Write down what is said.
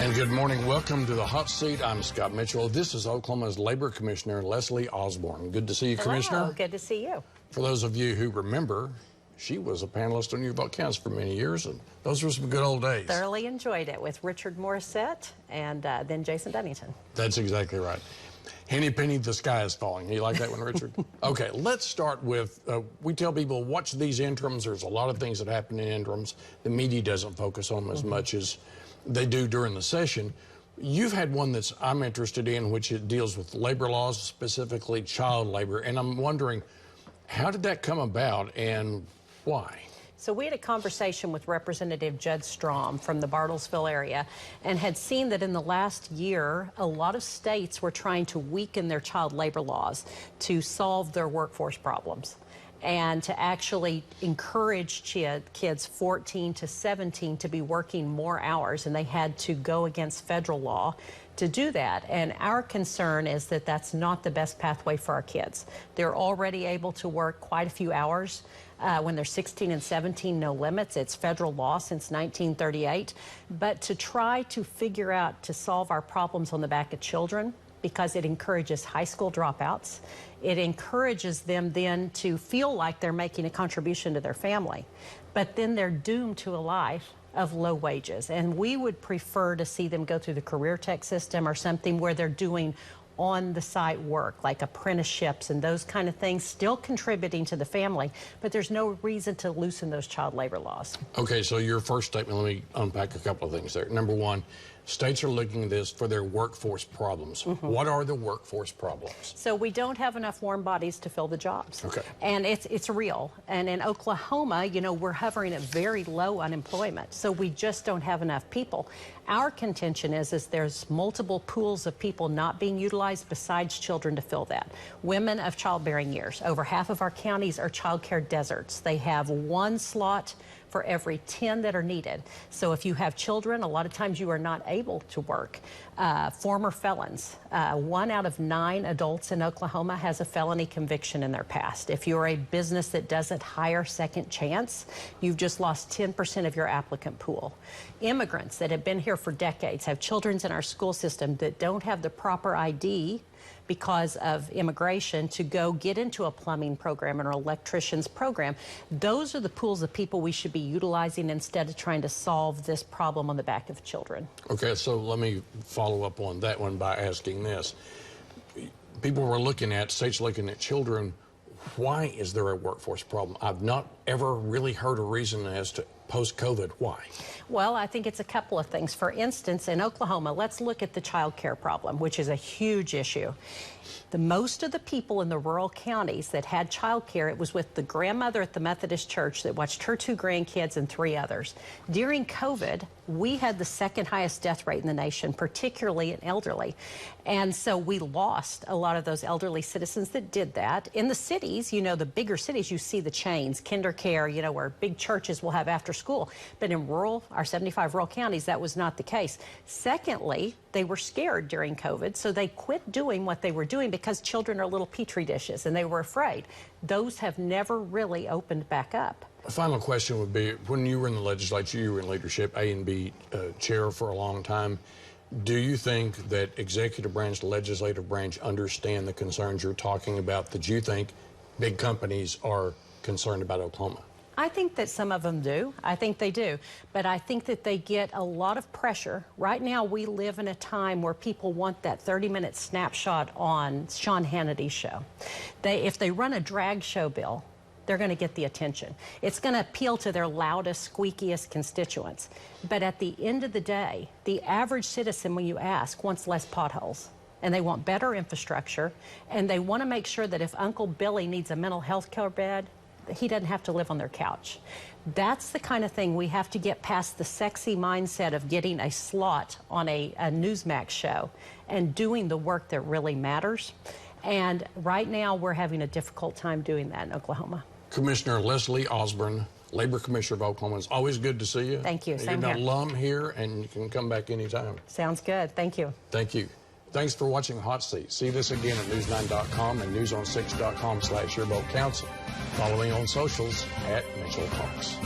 And good morning. Welcome to the hot seat. I'm Scott Mitchell. This is Oklahoma's Labor Commissioner, Leslie Osborn. Good to see you, Hello. Commissioner. Good to see you. For those of you who remember, she was a panelist on Your Vote Counts for many years, and those were some good old days. Thoroughly enjoyed it with Richard Morissette and then Jason Dunnington. That's exactly right. Henny Penny, the sky is falling. You like that one, Richard? Okay, let's start with, we tell people, watch these interims. There's a lot of things that happen in interims. The media doesn't focus on them as much as they do during the session. You've had one that's I'm interested in, which it deals with labor laws, specifically child labor. And I'm wondering, how did that come about and why? So we had a conversation with Representative Judd Strom from the Bartlesville area and had seen that in the last year, a lot of states were trying to weaken their child labor laws to solve their workforce problems and to actually encourage kids 14 to 17 to be working more hours, and they had to go against federal law to do that. And our concern is that that's not the best pathway for our kids. They're already able to work quite a few hours. When they're 16 and 17, no limits. It's federal law since 1938. But to try to figure out to solve our problems on the back of children, because it encourages high school dropouts, it encourages them then to feel like they're making a contribution to their family. But then they're doomed to a life of low wages. And we would prefer to see them go through the career tech system or something where they're doing on-the-site work, like apprenticeships and those kind of things, still contributing to the family, but there's no reason to loosen those child labor laws. Okay, so your first statement, let me unpack a couple of things there. Number one, states are looking at this for their workforce problems. What are the workforce problems? So we don't have enough warm bodies to fill the jobs. Okay. And it's real. And in Oklahoma, you know, we're hovering at very low unemployment. So we just don't have enough people. Our contention is there's multiple pools of people not being utilized besides children to fill that. Women of childbearing years. Over half of our counties are child care deserts. They have one slot for every 10 that are needed. So if you have children, a lot of times you are not able to work. Former felons, 1 out of 9 adults in Oklahoma has a felony conviction in their past. If you're a business that doesn't hire second chance, you've just lost 10% of your applicant pool. Immigrants that have been here for decades, have children in our school system that don't have the proper ID because of immigration to go get into a plumbing program or an electrician's program. Those are the pools of people we should be utilizing instead of trying to solve this problem on the back of children. Okay, so let me follow up on that one by asking this. People were looking at, states looking at children. Why is there a workforce problem? I've not ever really heard a reason as to post-COVID. Why? Well, I think it's a couple of things. For instance, in Oklahoma, let's look at the child care problem, which is a huge issue. Most of the people in the rural counties that had child care, it was with the grandmother at the Methodist church that watched her 2 grandkids and 3 others. During COVID, we had the second highest death rate in the nation, particularly in elderly. And so we lost a lot of those elderly citizens that did that. In the cities, you know, the bigger cities, you see the chains, kinder care, you know, where big churches will have after school. But in rural, our 75 rural counties, that was not the case. Secondly, they were scared during COVID, so they quit doing what they were doing because children are little petri dishes and they were afraid. Those have never really opened back up. A final question would be, when you were in the legislature, you were in leadership, A and B chair for a long time. Do you think that executive branch, legislative branch understand the concerns you're talking about that you think big companies are concerned about Oklahoma? I think that some of them do. I think they do. But I think that they get a lot of pressure. Right now, we live in a time where people want that 30-minute snapshot on Sean Hannity's show. If they run a drag show bill, they're going to get the attention. It's going to appeal to their loudest, squeakiest constituents. But at the end of the day, the average citizen, when you ask, wants less potholes. And they want better infrastructure. And they want to make sure that if Uncle Billy needs a mental health care bed, he doesn't have to live on their couch. That's the kind of thing we have to get past the sexy mindset of getting a slot on a Newsmax show and doing the work that really matters. And right now, we're having a difficult time doing that in Oklahoma. Commissioner Leslie Osborn, Labor Commissioner of Oklahoma. It's always good to see you. Thank you. Same You're an here. alum here, and you can come back anytime. Sounds good. Thank you. Thank you. Thanks for watching Hot Seat. See this again at news9.com and newson6.com/yourvotecounts. Follow me on socials at Mitchell Talks.